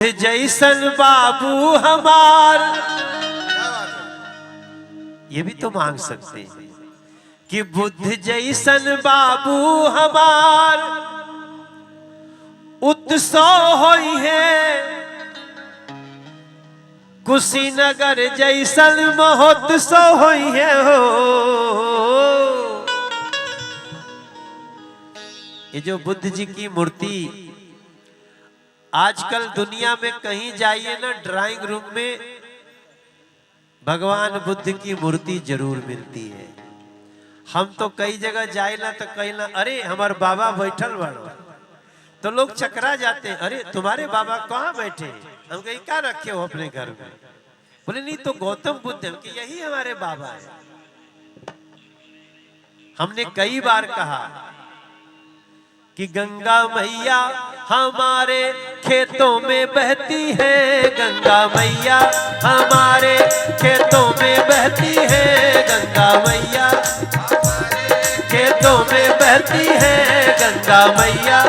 जैसन बाबू हमार, ये भी तो मांग सकते हैं कि बुद्ध जैसन बाबू हमार उत्सव होई है, कुशीनगर जैसन महोत्सव होई है हो। ये जो बुद्ध जी की मूर्ति आजकल दुनिया में कहीं जाइए ना, ड्राइंग रूम में भगवान बुद्ध की मूर्ति जरूर मिलती है। हम तो कई जगह जाए ना तो कहीं ना, अरे हमारे बाबा बैठल बड़ो, तो लोग चकरा जाते हैं, अरे तुम्हारे बाबा कहाँ बैठे? हम कहीं क्या रखे हो अपने घर में? बोले नहीं तो गौतम बुद्ध है, कि यही हमारे बाबा है। हमने कई बार कहा कि गंगा मैया हमारे खेतों में बहती है, गंगा मैया हमारे खेतों में बहती है, गंगा मैया खेतों में बहती है, गंगा मैया।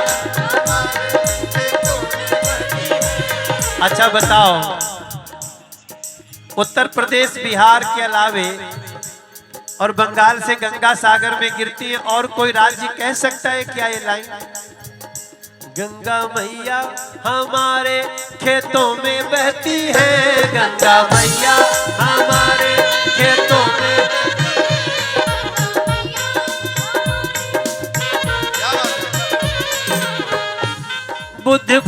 अच्छा बताओ, उत्तर प्रदेश बिहार के अलावे और बंगाल से गंगा सागर में गिरती है, और कोई राज्य कह सकता है क्या ये लाइन? गंगा मैया हमारे खेतों में बहती है, गंगा मैया हमारे खेतों में। बुद्ध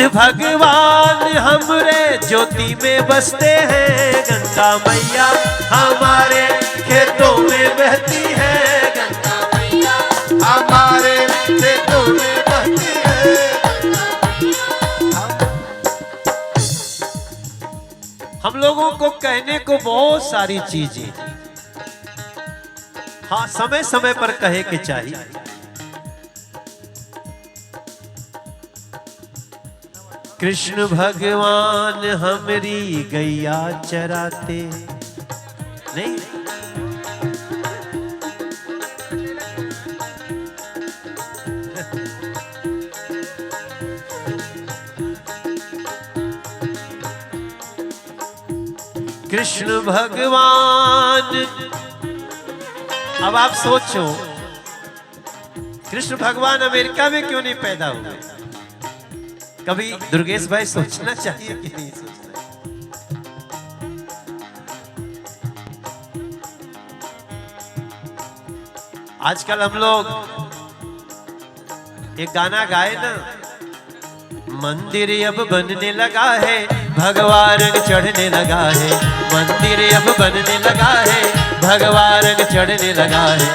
भगवान हमरे ज्योति में बसते हैं, गंगा मैया हमारे खेतों में बहती है, गंगा मैया हमारे खेतों में बहती है। हम लोगों को कहने को बहुत सारी चीजें, हाँ समय समय पर कहे के चाहिए। कृष्ण भगवान हमरी गैया चराते नहीं, कृष्ण भगवान। अब आप सोचो, कृष्ण भगवान अमेरिका में क्यों नहीं पैदा हुए? कभी दुर्गेश भाई सोचना चाहिए कि नहीं सोचना? आजकल हम लोग एक गाना गाए ना, मंदिर अब बनने लगा है, भगवा रंग चढ़ने लगा है, मंदिर अब बनने लगा है, भगवा रंग चढ़ने लगा है,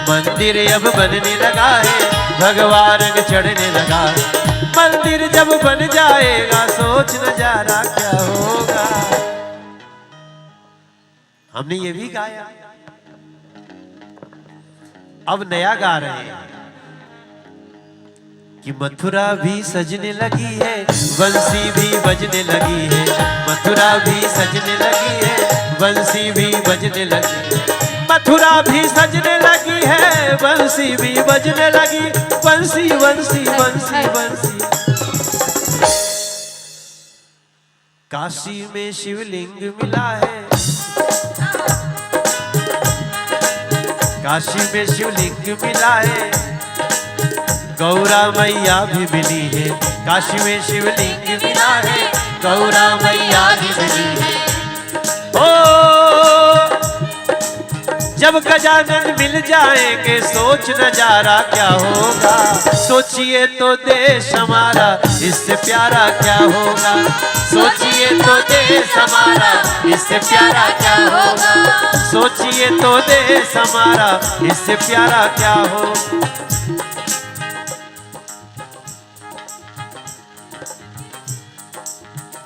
मंदिर अब बनने लगा है, भगवा रंग चढ़ने लगा है। मंदिर जब बन जाएगा सोच नजारा क्या होगा। हमने ये भी गाया, अब नया गा रहे हैं कि मथुरा भी सजने लगी है, बंसी भी बजने लगी है, मथुरा भी सजने लगी है, बंसी भी बजने लगी है, मथुरा भी सजने लगी है, बंसी भी बजने लगी, बंसी बंसी बंसी बंसी। काशी में शिवलिंग मिला है, काशी में शिवलिंग मिला है, गौरा मैया भी मिली है, काशी में शिवलिंग मिला है, गौरा मैया भी मिली है। ओ जब गजानन मिल जाएंगे सोच नजारा क्या होगा, सोचिए तो देश हमारा इससे प्यारा क्या होगा, सोचिए तो देश हमारा इससे प्यारा क्या होगा, सोचिए तो देश हमारा इससे प्यारा क्या हो।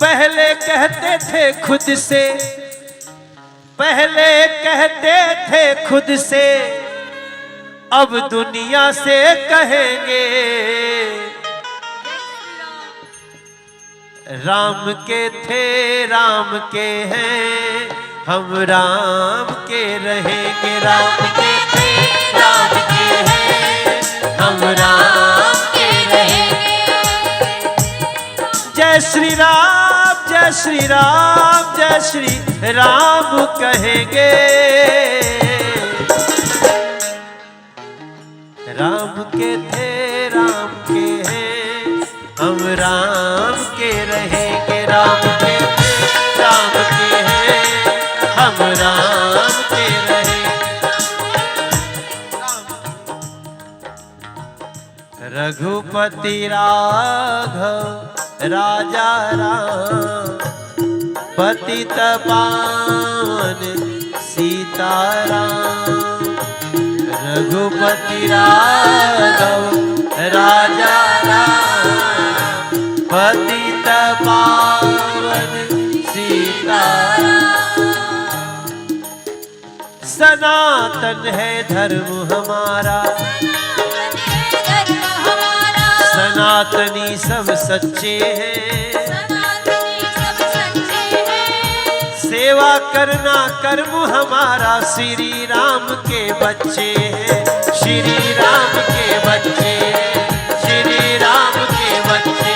पहले कहते थे खुद से, पहले कहते थे खुद से, अब दुनिया से कहेंगे, राम के थे राम के हैं, हम राम के रहेंगे, राम के थे राम के हैं, हम राम के रहेंगे। जय श्री राम जय श्री राम जय श्री राम कहेंगे। राम के थे राम के हैं, हम राम के रहेंगे। राम के थे राम के हैं, हम राम के रहेंगे। रघुपति राघव राजा राम, पतित पावन सीताराम। रघुपति राघव राजा राम, पतित पावन सीताराम। सनातन है धर्म हमारा, सनातनी सब सच्चे हैं। सेवा करना कर्म हमारा, श्री राम के बच्चे हैं। श्री राम के बच्चे हैं, श्री राम के बच्चे।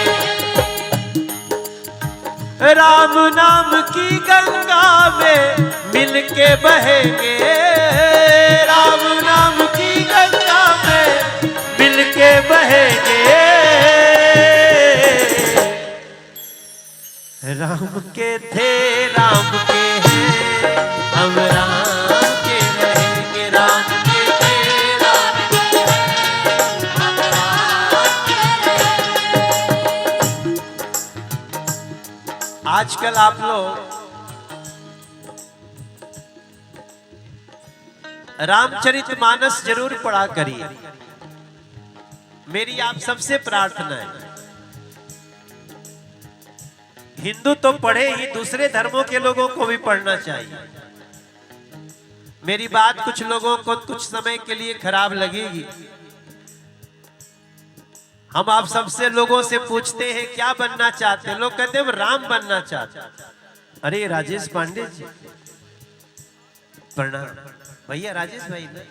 राम नाम की गंगा में मिलके बहेंगे। राम नाम की गंगा में मिलके बहेंगे। राम के थे राम के हैं, हम राम के रहेंगे। राम के थे राम के हैं, हम राम के रहेंगे। आजकल आप लोग रामचरितमानस जरूर पढ़ा करिए। मेरी आप सबसे प्रार्थना है, हिंदू तो पढ़े ही, दूसरे धर्मों के लोगों को भी पढ़ना चाहिए। मेरी बात कुछ लोगों को कुछ समय के लिए खराब लगेगी। हम आप सबसे लोगों से पूछते हैं क्या बनना चाहते हैं, लोग कहते हैं हम राम बनना चाहते हैं। अरे राजेश पांडे जी प्रणाम। भैया राजेश भाई ना।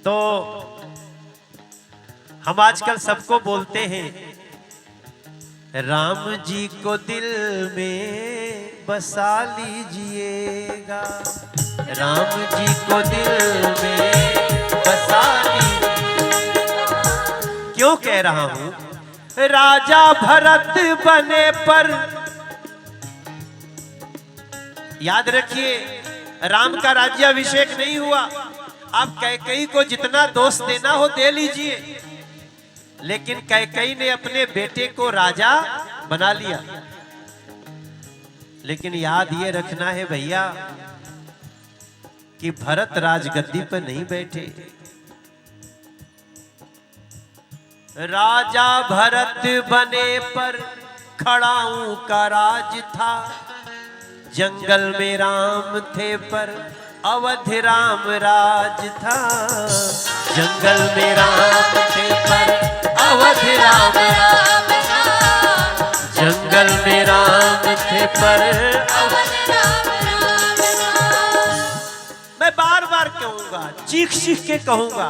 तो हम आजकल सबको बोलते हैं राम जी को दिल में बसा लीजिएगा। राम जी को दिल में बसा लीजिएगा। क्यों कह रहा हूं? राजा भरत बने पर याद रखिए, राम का राज्याभिषेक नहीं हुआ। आप कैकेयी को जितना दोष देना हो दे लीजिए, लेकिन कैकेयी ने अपने बेटे को राजा बना लिया। लेकिन याद ये रखना है भैया कि भरत राजगद्दी पर नहीं बैठे। राजा भरत बने पर खड़ाऊं का राज था। जंगल में राम थे पर अवध राम राज था। जंगल में राम थे पर अवध राम राम था। जंगल में राम थे पर अवध राम राम था। मैं बार बार कहूंगा, चीख चीख के कहूंगा,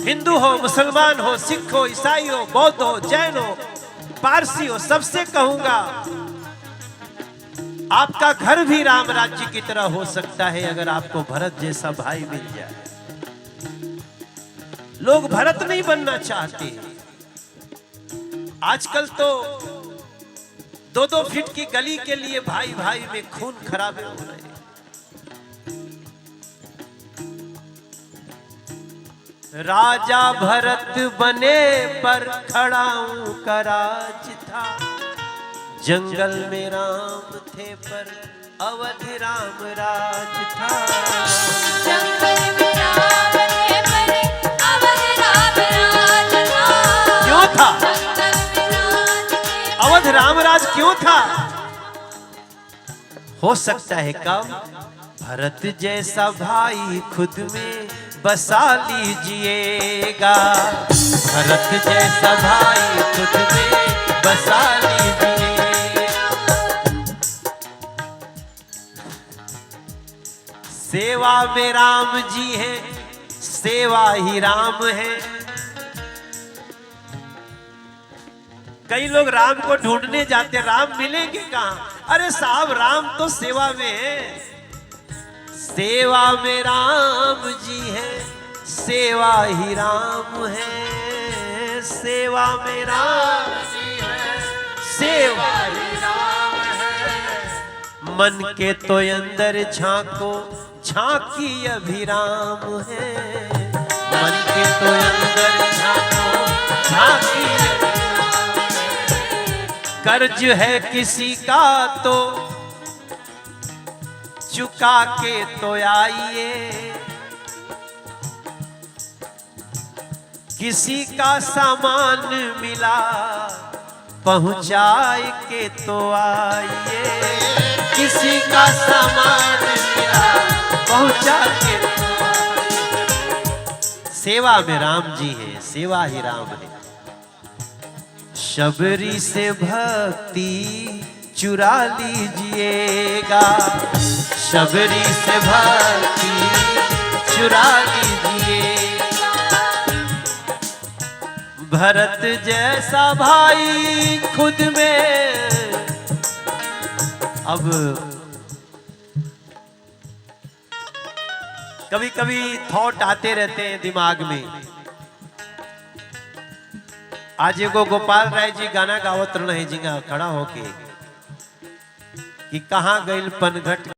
हिंदू हो, मुसलमान हो, सिख हो, ईसाई हो, बौद्ध हो, जैन हो, पारसी हो, सबसे कहूंगा आपका घर भी राम राज्य की तरह हो सकता है अगर आपको भरत जैसा भाई मिल जाए। लोग भरत नहीं बनना चाहते। आजकल तो 2-2 फीट की गली के लिए भाई भाई में खून खराबे हो रहे हैं। राजा भरत बने पर खड़ाऊं का राज था। जंगल में राम थे पर अवध राम राज था। जंगल में राम थे पर अवध राम राज था। क्यों था? अवध राम राज क्यों था? हो सकता है कब भरत जैसा भाई खुद में बसा लीजिएगा। भरत जैसा भाई खुद में बसा लीजिए। सेवा में राम जी है, सेवा ही राम है। कई लोग राम को ढूंढने जाते, राम मिलेंगे कहाँ? अरे साहब राम तो सेवा में है, सेवा में राम जी है, सेवा ही राम है, सेवा में राम जी है, सेवा ही राम है। मन के तो अंदर झांको, झांकी अभिराम है, मन के तो अंदर झांको, झांकी अभिराम है। कर्ज है किसी का तो चुका के तो आइए, किसी का सामान मिला पहुंचाए के तो आइए, किसी का सामान मिला पहुंचा के तो आइए। सेवा में राम जी है, सेवा ही राम है। शबरी से भक्ति चुरा लीजिएगा, शबरी से भक्ति चुरा लीजिएगा। भरत जैसा भाई खुद में, अब कभी कभी थॉट आते रहते हैं दिमाग में। आज एगो गोपाल राय जी गाना गावत रहे जी खड़ा होके कि कहाँ गइल पनघट